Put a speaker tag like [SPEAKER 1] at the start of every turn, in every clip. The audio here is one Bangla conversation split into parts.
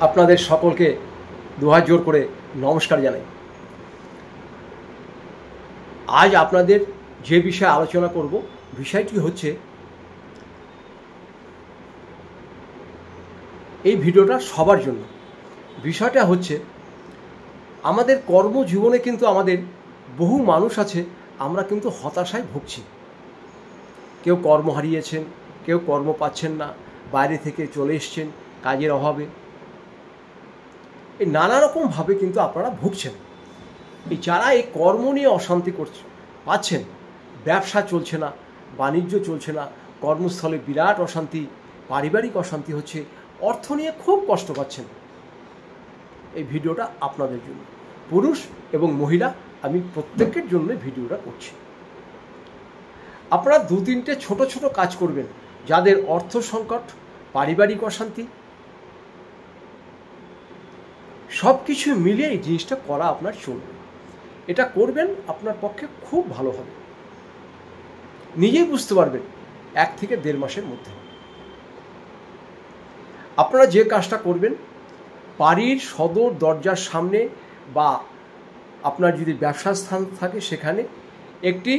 [SPEAKER 1] আপনাদের সকলকে দুহাত জোর করে নমস্কার জানাই। আজ আপনাদের যে বিষয়ে আলোচনা করব, বিষয়টি হচ্ছে, এই ভিডিওটা সবার জন্য। বিষয়টা হচ্ছে, আমাদের কর্মজীবনে কিন্তু আমাদের বহু মানুষ আছে, আমরা কিন্তু হতাশায় ভুগছি। কেউ কর্ম হারিয়েছেন, কেউ কর্ম পাচ্ছেন না, বাইরে থেকে চলে এসছেন কাজের অভাবে। এই নানা রকমভাবে কিন্তু আপনারা ভুগছেন। এই যারা এই কর্ম নিয়ে অশান্তি পাচ্ছেন, ব্যবসা চলছে না, বাণিজ্য চলছে না, কর্মস্থলে বিরাট অশান্তি, পারিবারিক অশান্তি হচ্ছে, অর্থ নিয়ে খুব কষ্ট পাচ্ছেন, এই ভিডিওটা আপনাদের জন্য। পুরুষ এবং মহিলা, আমি প্রত্যেকের জন্য ভিডিওটা করছি। আপনারা 2-3টে ছোট ছোট কাজ করবেন, যাদের অর্থ সংকট, পারিবারিক অশান্তি, সব কিছু মিলিয়ে এই জিনিসটা করা আপনার চলবে। এটা করবেন, আপনার পক্ষে খুব ভালো হবে। নিজেই বুঝতে পারবেন 1 থেকে 1.5 মাসের মধ্যে। আপনারা যে কাজটা করবেন, বাড়ির সদর দরজার সামনে বা আপনার যদি ব্যবসার স্থান থাকে সেখানে একটি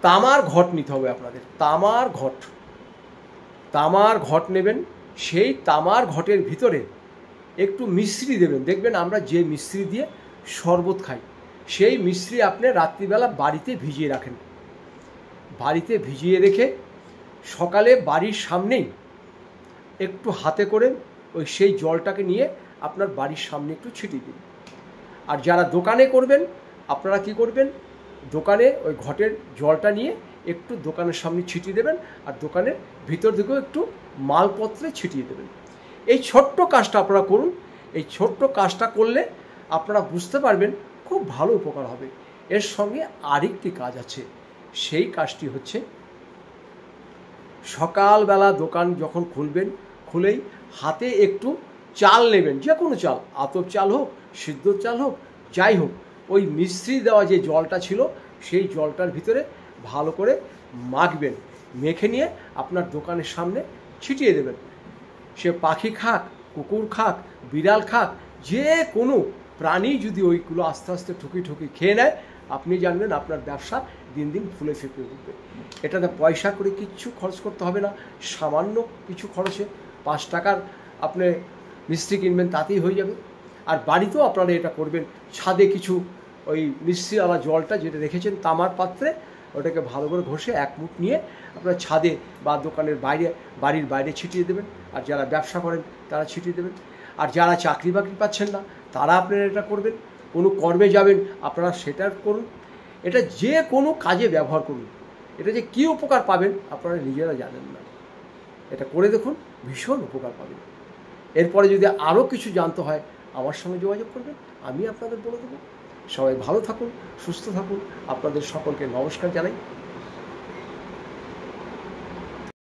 [SPEAKER 1] তামার ঘট নিতে হবে আপনাদের। তামার ঘট নেবেন। সেই তামার ঘটের ভিতরে একটু মিশ্রি দেবেন। দেখবেন আমরা যে মিশ্রি দিয়ে শরবত খাই, সেই মিশ্রি আপনি রাত্রিবেলা বাড়িতে ভিজিয়ে রাখেন। বাড়িতে ভিজিয়ে রেখে সকালে বাড়ির সামনেই একটু হাতে করে সেই জলটাকে নিয়ে আপনার বাড়ির সামনে একটু ছিটিয়ে দিন। আর যারা দোকানে করবেন, আপনারা কি করবেন, দোকানে ওই ঘটের জলটা নিয়ে একটু দোকানের সামনে ছিটিয়ে দেবেন, আর দোকানের ভিতর দিকেও একটু মালপত্রে ছিটিয়ে দেবেন। এই ছোট্ট কাজটা আপনারা করুন। এই ছোট্ট কাজটা করলে আপনারা বুঝতে পারবেন খুব ভালো উপকার হবে। এর সঙ্গে আরেকটি কাজ আছে। সেই কাজটি হচ্ছে, সকালবেলা দোকান যখন খুলবেন, খুলেই হাতে একটু চাল নেবেন, যে কোনো চাল, আতপ চাল হোক, সিদ্ধ চাল হোক, যাই হোক, ওই মিশ্রি দেওয়া যে জলটা ছিল সেই জলটার ভিতরে ভালো করে মাখবেন। মেখে নিয়ে আপনার দোকানের সামনে ছিটিয়ে দেবেন। সে পাখি খাক, কুকুর খাক, বিড়াল খাক, যে কোনো প্রাণী যদি ওইগুলো আস্তে আস্তে ঠুকি ঠুকি খেয়ে নেয়, আপনি জানবেন আপনার ব্যবসা দিন দিন ফুলে ফেঁপে উঠবে। এটাতে পয়সা করে কিচ্ছু খরচ করতে হবে না। সামান্য কিছু খরচে 5 টাকার আপনি মিষ্টি কিনবেন, তাতেই হয়ে যাবে। আর বাড়িতেও আপনারা এটা করবেন। ছাদে কিছু ওই মিষ্টিওয়ালা জলটা যেটা রেখেছেন তামার পাত্রে, ওটাকে ভালো করে ঘষে 1 মুঠ নিয়ে আপনার ছাদে বা দোকানের বাইরে, বাড়ির বাইরে ছিটিয়ে দেবেন। আর যারা ব্যবসা করেন তারা ছিটিয়ে দেবেন। আর যারা চাকরি বাকরি পাচ্ছেন না, তারা আপনারা এটা করবেন। কোনো কর্মে যাবেন, আপনারা সেটা করুন। এটা যে কোনো কাজে ব্যবহার করুন। এটা যে কী উপকার পাবেন আপনারা নিজেরা জানেন না। এটা করে দেখুন, ভীষণ উপকার পাবেন। এরপরে যদি আরও কিছু জানতে হয়, আমার সঙ্গে যোগাযোগ করবেন, আমি আপনাদের বলে দেবো। সবাই ভালো থাকুন, সুস্থ থাকুন। আপনাদের সকলকে নমস্কার জানাই।